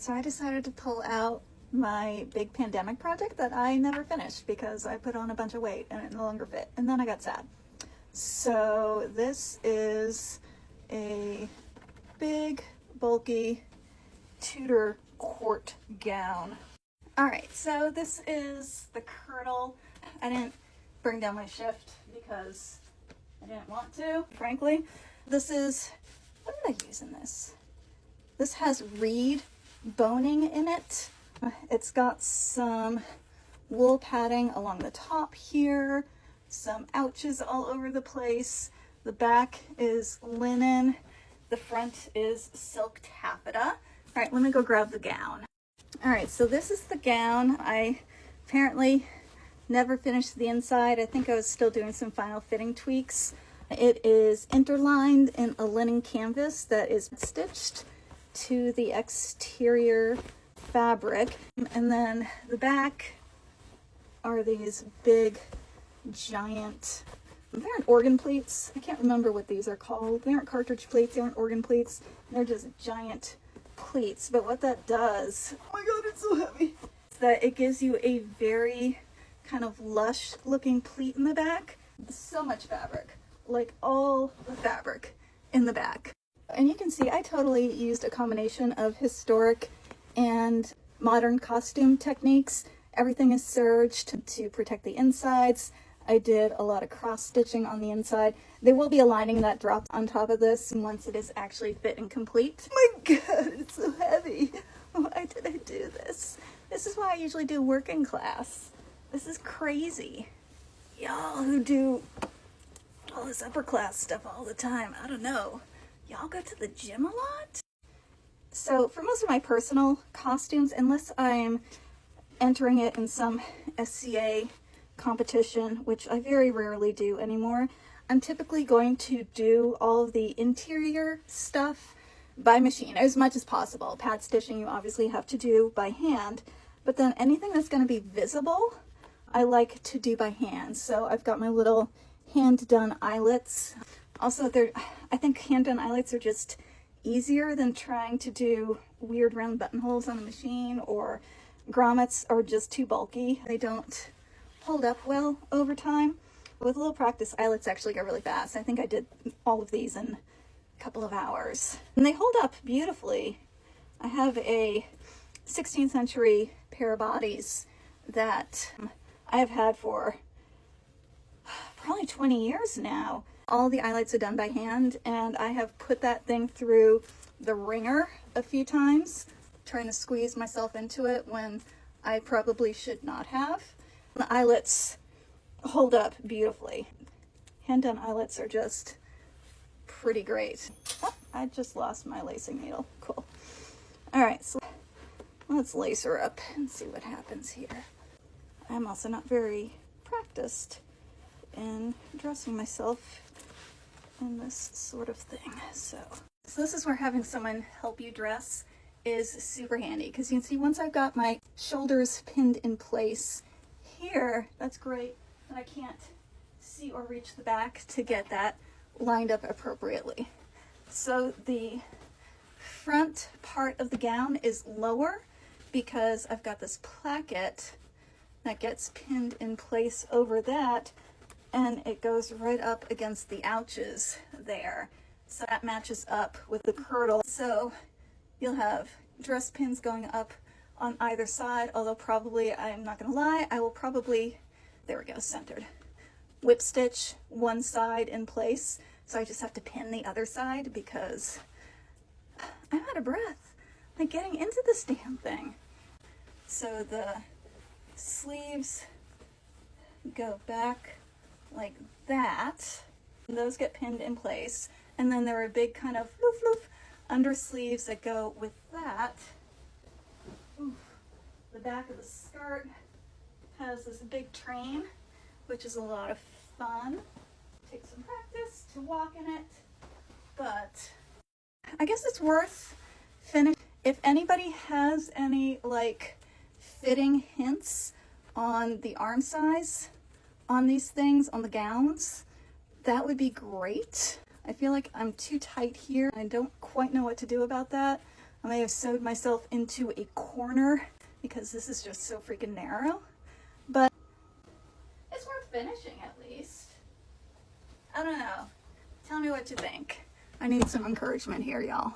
So I decided to pull out my big pandemic project that I never finished because I put on a bunch of weight and it no longer fit. And then I got sad. So this is a big, bulky Tudor court gown. All right, so this is the kirtle. I didn't bring down my shift because I didn't want to, frankly. This is, what did I use in this? This has reed boning in it. It's got some wool padding along the top here, some ouches all over the place. The back is linen. The front is silk taffeta. All right, let me go grab the gown. All right, so this is the gown. I apparently never finished the inside. I think I was still doing some final fitting tweaks. It is interlined in a linen canvas that is stitched to the exterior fabric. And then the back are these big, giant, they aren't organ pleats. I can't remember what these are called. They aren't cartridge pleats, they aren't organ pleats. They're just giant pleats. But what that does, oh my God, it's so heavy, is that it gives you a very kind of lush looking pleat in the back. So much fabric, like all the fabric in the back. And you can see I totally used a combination of historic and modern costume techniques. Everything is serged to protect the insides. I did a lot of cross stitching on the inside. There will be a lining that drops on top of this once it is actually fit and complete. Oh my God, it's so heavy. Why did I do this? This is why I usually do working class. This is crazy. Y'all who do all this upper class stuff all the time, I don't know. Y'all go to the gym a lot? So for most of my personal costumes, unless I'm entering it in some SCA competition, which I very rarely do anymore, I'm typically going to do all of the interior stuff by machine as much as possible. Pad stitching you obviously have to do by hand, but then anything that's going to be visible, I like to do by hand. So I've got my little hand-done eyelets. Also, I think hand-done eyelets are just easier than trying to do weird round buttonholes on a machine, or grommets are just too bulky. They don't hold up well over time. With a little practice, eyelets actually go really fast. I think I did all of these in a couple of hours. And they hold up beautifully. I have a 16th century pair of bodies that I have had for probably 20 years now. All the eyelets are done by hand, and I have put that thing through the wringer a few times, trying to squeeze myself into it when I probably should not have. The eyelets hold up beautifully. Hand-done eyelets are just pretty great. Oh, I just lost my lacing needle. Cool. All right, so let's lace her up and see what happens here. I'm also not very practiced in dressing myself in this sort of thing. So this is where having someone help you dress is super handy, because you can see once I've got my shoulders pinned in place here, that's great, and I can't see or reach the back to get that lined up appropriately. So the front part of the gown is lower because I've got this placket that gets pinned in place over that, and it goes right up against the ouches there. So that matches up with the kirtle. So you'll have dress pins going up on either side, although probably, I'm not gonna lie, I will probably, there we go, centered, whip stitch one side in place. So I just have to pin the other side because I'm out of breath, like getting into this damn thing. So the sleeves go back like that, and those get pinned in place, and then there are big kind of loof under sleeves that go with that. Oof. The back of the skirt has this big train, which is a lot of fun. Take some practice to walk in it, but I guess it's worth finishing. If anybody has any like fitting hints on the arm size on these things, on the gowns, that would be great. I feel like I'm too tight here. I don't quite know what to do about that. I may have sewed myself into a corner because this is just so freaking narrow, but it's worth finishing at least. I don't know. Tell me what you think. I need some encouragement here, y'all.